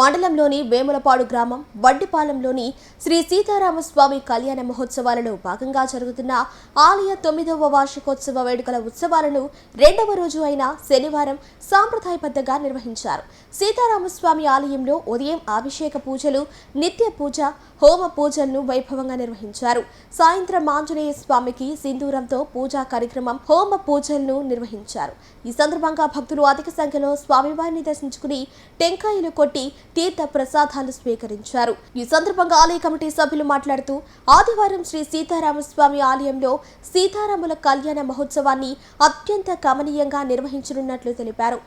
మండలంలోని వేములపాడు గ్రామం వడ్డిపాలెంలోని శ్రీ సీతారామస్వామి కళ్యాణ మహోత్సవాలలో భాగంగా జరుగుతున్న ఆలయ 9వ వార్షికోత్సవ వేడుకల ఉత్సవాలను 2వ రోజు అయిన శనివారం సాంప్రదాయబద్ధంగా నిర్వహించారు. సీతారామస్వామి ఆలయంలో ఉదయం అభిషేక పూజలు, నిత్య పూజ, హోమ పూజలను వైభవంగా నిర్వహించారు. సాయంత్రం ఆంజనేయ స్వామికి సింధూరంతో పూజా కార్యక్రమం, హోమ పూజలను నిర్వహించారు. ఈ సందర్భంగా భక్తులు అధిక సంఖ్యలో స్వామివారిని దర్శించుకుని టెంకాయలు కొట్టి తీర్థ ప్రసాదాలు స్వీకరించారు. ఈ సందర్భంగా ఆలయ కమిటీ సభ్యులు మాట్లాడుతూ ఆదివారం శ్రీ సీతారామస్వామి ఆలయంలో సీతారాముల కళ్యాణ మహోత్సవాన్ని అత్యంత కమనీయంగా నిర్వహించనున్నట్లు తెలిపారు.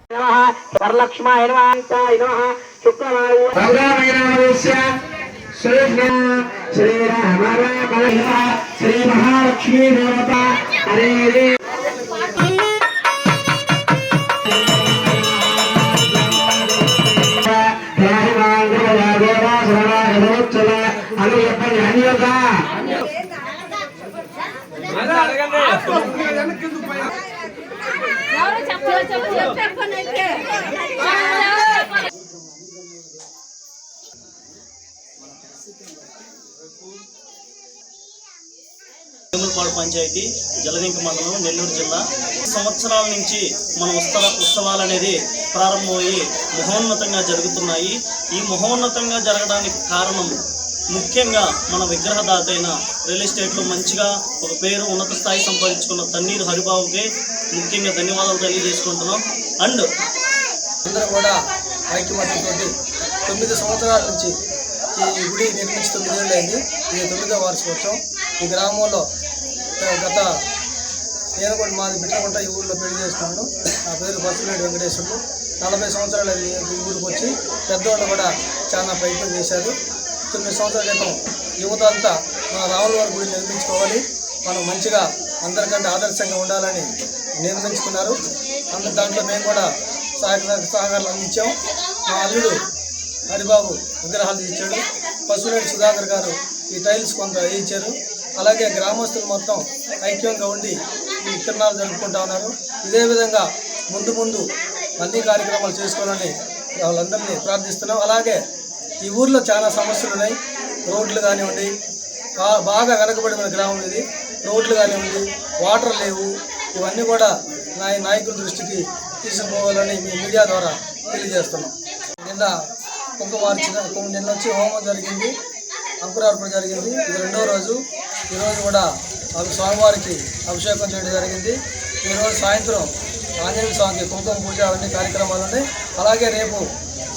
వేములపాడు పంచాయతీ జలదింక మండలం నెల్లూరు జిల్లా. సంవత్సరాల నుంచి మన ఉత్సవాలు అనేది ప్రారంభమయ్యి మహోన్నతంగా జరుగుతున్నాయి. ఈ మహోన్నతంగా జరగడానికి కారణం ముఖ్యంగా మన విగ్రహదాత అయిన రియల్ ఎస్టేట్లో మంచిగా ఒక పేరు, ఉన్నత స్థాయి సంపాదించుకున్న తన్నీరు హరిబాబుకి ముఖ్యంగా ధన్యవాదాలు తెలియజేసుకుంటున్నాం. అండ్ అందరూ కూడా ఐక్యమత్యంతో 9 సంవత్సరాల నుంచి ఈ గుడి నిర్మించి 9 ఏళ్ళు అయింది. ఇది 9వ వార్షికోత్సవం. ఈ గ్రామంలో గత నేను కూడా మాది బిట్టకుంట ఈ ఊళ్ళో పెళ్లి చేసుకున్నాను. నా పేరు బస్సులేడు వెంకటేశ్వర్లు. 40 సంవత్సరాలు ఈ ఊరికి వచ్చి పెద్దవాళ్ళు కూడా చాలా ప్రయత్నం చేశారు. 9 సంవత్సరాల క్రితం యువత అంతా మన రాముల వారి గుడి నిర్మించుకోవాలి, మనం మంచిగా అందరికంటే ఆదర్శంగా ఉండాలని నిర్మించుకున్నారు. దాంట్లో మేము కూడా సహకారాలు అందించాం. మా అల్లుడు హరిబాబు విగ్రహాలు ఇచ్చాడు. పశువులేటి సుధాకర్ గారు ఈ టైల్స్ కొంత వేయించారు. అలాగే గ్రామస్తులు మొత్తం ఐక్యంగా ఉండి ఈ తిరునాళ్ళు జరుపుకుంటా ఉన్నారు. ఇదే విధంగా ముందు అన్ని కార్యక్రమాలు చేసుకోవాలని వాళ్ళందరినీ ప్రార్థిస్తున్నాం. అలాగే ఈ ఊర్లో చాలా సమస్యలు ఉన్నాయి. రోడ్లు కానివ్వండి, బాగా వెనకబడిన గ్రామం ఇది. రోడ్లు కానివ్వండి, వాటర్ లేవు. ఇవన్నీ కూడా నాయకుల దృష్టికి తీసుకుపోవాలని మీ మీడియా ద్వారా తెలియజేస్తున్నాం. నిన్న నిన్న వచ్చి హోమం జరిగింది, అంకురార్పణ జరిగింది. ఇది 2వ రోజు. ఈరోజు కూడా స్వామివారికి అభిషేకం చేయడం జరిగింది. ఈరోజు సాయంత్రం ఆంజనేయ స్వామికి కుంకుమ పూజ అన్ని కార్యక్రమాలు ఉన్నాయి. అలాగే రేపు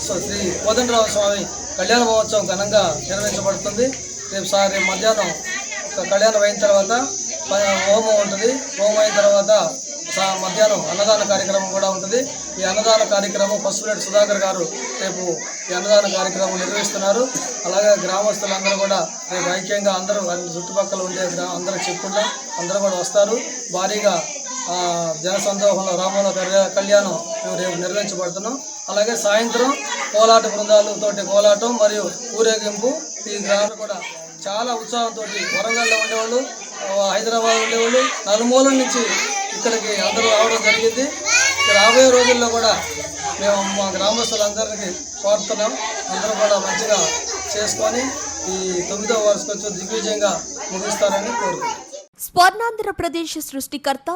శ్రీ కోదండరామ స్వామి కళ్యాణ మహోత్సవం ఘనంగా నిర్వహించబడుతుంది. రేపు మధ్యాహ్నం కళ్యాణం అయిన తర్వాత హోమం ఉంటుంది. హోమం అయిన తర్వాత మధ్యాహ్నం అన్నదాన కార్యక్రమం కూడా ఉంటుంది. ఈ అన్నదాన కార్యక్రమం పశువులేటి సుధాకర్ గారు రేపు ఈ అన్నదాన కార్యక్రమం నిర్వహిస్తున్నారు. అలాగే గ్రామస్తులందరూ కూడా రేపు ఐక్యంగా అందరూ చుట్టుపక్కల ఉండే అందరూ చెప్పుకుంటాం, అందరూ కూడా వస్తారు. భారీగా జనసందోహంలో రాముల కళ్యాణం మేము రేపు నిర్వహించబడుతున్నాం. అలాగే సాయంత్రం కోలాట బృందాలతోటి కోలాటం మరియు ఊరేగింపు. ఈ గ్రామం కూడా చాలా ఉత్సాహంతో వరంగల్లో ఉండేవాళ్ళు, హైదరాబాద్ ఉండేవాళ్ళు, నలుమూలల నుంచి ఇక్కడికి అందరూ రావడం జరిగింది. రాబోయే రోజుల్లో కూడా మేము మా గ్రామస్తులందరికీ కోరుతున్నాం, అందరూ కూడా మంచిగా చేసుకొని ఈ 9వ వార్షికోత్సవం దిగ్విజయంగా ముగిస్తారని కోరుతున్నాం. స్వర్ణాంధ్రప్రదేశ్ సృష్టికర్త,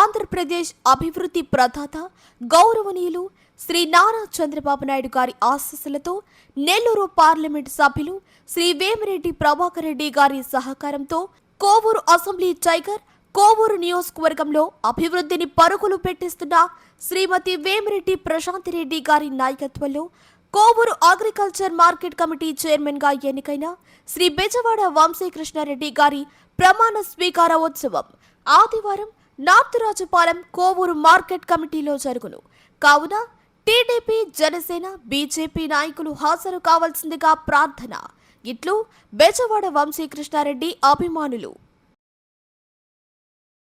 ఆంధ్రప్రదేశ్ అభివృద్ధి ప్రదాత గౌరవనీయులు శ్రీ నారా చంద్రబాబు నాయుడు గారి ఆశీస్సులతో నెల్లూరు పార్లమెంటు సభ్యులు శ్రీ వేమిరెడ్డి ప్రభాకర్ రెడ్డి గారి సహకారంతో కోవూరు అసెంబ్లీ టైగర్, కోవూరు నియోజకవర్గంలో అభివృద్ధిని పరుగులు పెట్టిస్తున్న శ్రీమతి వేమిరెడ్డి ప్రశాంతిరెడ్డి గారి నాయకత్వంలో Kovur agriculture market committee chairman గా ఎన్నికైన శ్రీ బెజవాడ వంశీకృష్ణారెడ్డి గారి ప్రమాణ స్వీకారోత్సవం ఆదివారం నార్తురాజుపాలెం కోవూరు మార్కెట్ కమిటీలో జరుగును. కావున టీడీపీ, జనసేన, బీజేపీ నాయకులు హాజరు కావాల్సిందిగా ప్రార్థన. ఇట్లు బెజవాడ వంశీకృష్ణారెడ్డి అభిమానులు.